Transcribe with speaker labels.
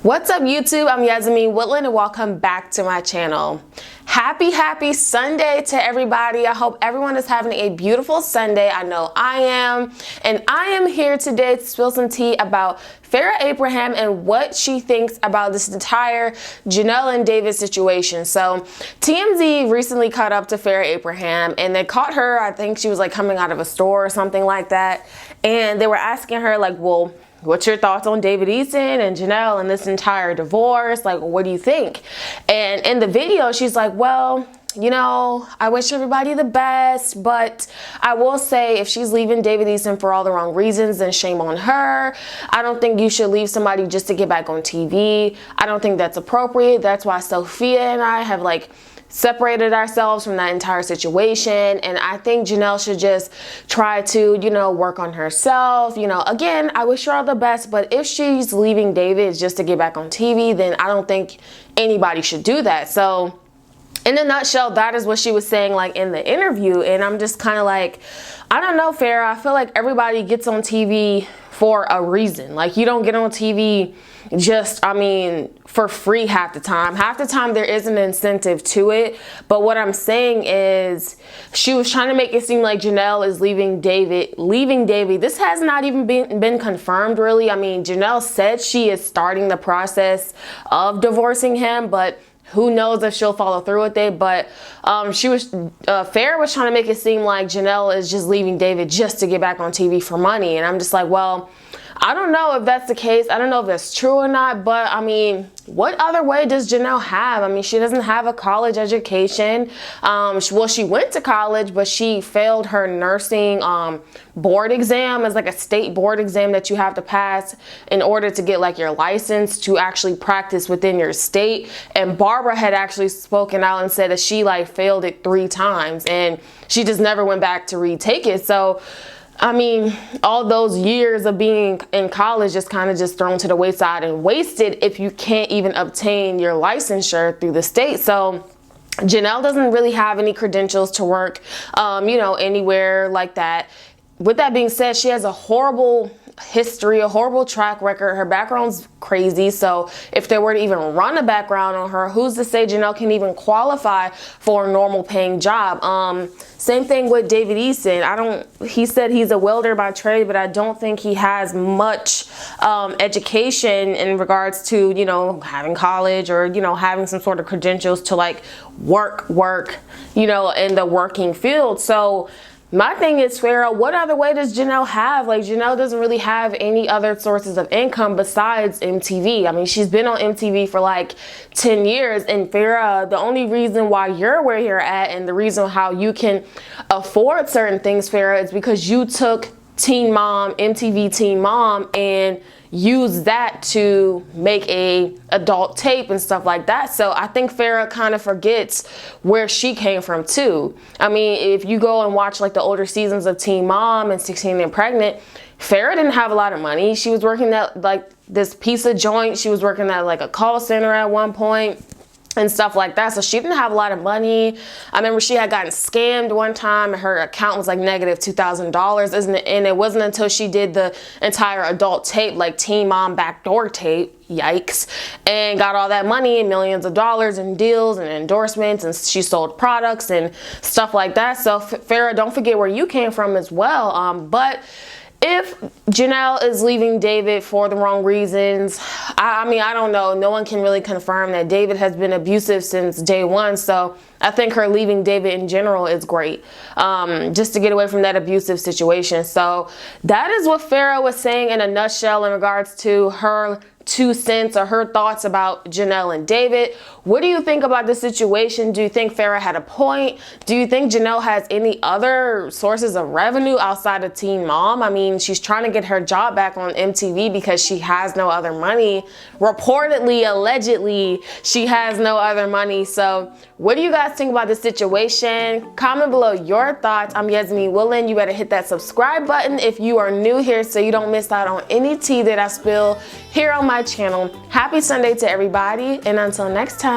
Speaker 1: What's up YouTube? I'm Yasmin Woodland and welcome back to my channel. Happy Sunday to everybody. I hope everyone is having a beautiful Sunday. I know I am. And I am here today to spill some tea about Farrah Abraham and what she thinks about this entire Jenelle and David situation. So TMZ recently caught up to Farrah Abraham and they caught her, I think she was like coming out of a store or something like that. And they were asking her like, well, what's your thoughts on David Eason and Jenelle and this entire divorce? Like, what do you think? And in the video, she's like, well, you know, I wish everybody the best, but I will say if she's leaving David Eason for all the wrong reasons, then shame on her. I don't think you should leave somebody just to get back on TV. I don't think that's appropriate. That's why Sophia and I have like separated ourselves from that entire situation, and I think Jenelle should just try to, you know, work on herself. You know, again, I wish her all the best, but if she's leaving David just to get back on TV, then I don't think anybody should do that. So in a nutshell, that is what she was saying like in the interview, and I'm just kind of like, I don't know, Farrah, I feel like everybody gets on TV for a reason. Like, you don't get on TV just, I mean, for free half the time. Half the time there is an incentive to it. But what I'm saying is she was trying to make it seem like Jenelle is leaving David. This has not even been confirmed really. I mean, Jenelle said she is starting the process of divorcing him, but who knows if she'll follow through with it. But Farrah was trying to make it seem like Jenelle is just leaving David just to get back on TV for money. And I'm just like, well, I don't know if that's the case. I don't know if that's true or not, but I mean, what other way does Jenelle have? I mean, she doesn't have a college education. Well, she went to college, but she failed her nursing board exam. As like a state board exam that you have to pass in order to get like your license to actually practice within your state. And Barbara had actually spoken out and said that she like failed it 3 times and she just never went back to retake it. So I mean, all those years of being in college just kind of just thrown to the wayside and wasted if you can't even obtain your licensure through the state. So Jenelle doesn't really have any credentials to work, you know, anywhere like that. With that being said, she has a horrible history, a horrible track record. Her background's crazy. So if they were to even run a background on her, who's to say Jenelle can even qualify for a normal paying job? Same thing with David Eason. He said he's a welder by trade, but I don't think he has much education in regards to, you know, having college or, you know, having some sort of credentials to like work, you know, in the working field. So my thing is, Farrah, what other way does Jenelle have? Like, Jenelle doesn't really have any other sources of income besides MTV. I mean, she's been on MTV for like 10 years. And Farrah, the only reason why you're where you're at and the reason how you can afford certain things, Farrah, is because you took Teen Mom, MTV Teen Mom, and use that to make a adult tape and stuff like that. So I think Farrah kind of forgets where she came from too. I mean, if you go and watch like the older seasons of Teen Mom and 16 and Pregnant, Farrah didn't have a lot of money. She was working at like this pizza joint. She was working at like a call center at one point and stuff like that. So she didn't have a lot of money. I remember she had gotten scammed one time and her account was like negative $2,000, isn't it? And it wasn't until she did the entire adult tape, like Teen Mom backdoor tape, yikes, and got all that money and millions of dollars in deals and endorsements, and she sold products and stuff like that. So Farrah, don't forget where you came from as well. But if Jenelle is leaving David for the wrong reasons, I mean, I don't know. No one can really confirm that. David has been abusive since day one. So I think her leaving David in general is great, just to get away from that abusive situation. So that is what Farrah was saying in a nutshell in regards to her 2 cents or her thoughts about Jenelle and David. What do you think about the situation? Do you think Farrah had a point? Do you think Jenelle has any other sources of revenue outside of Teen Mom? I mean, she's trying to get her job back on MTV because she has no other money. Reportedly, allegedly, she has no other money. So what do you guys think about this situation? Comment below your thoughts. I'm Yasmin Woodland. You better hit that subscribe button if you are new here so you don't miss out on any tea that I spill here on my channel. Happy Sunday to everybody, and until next time.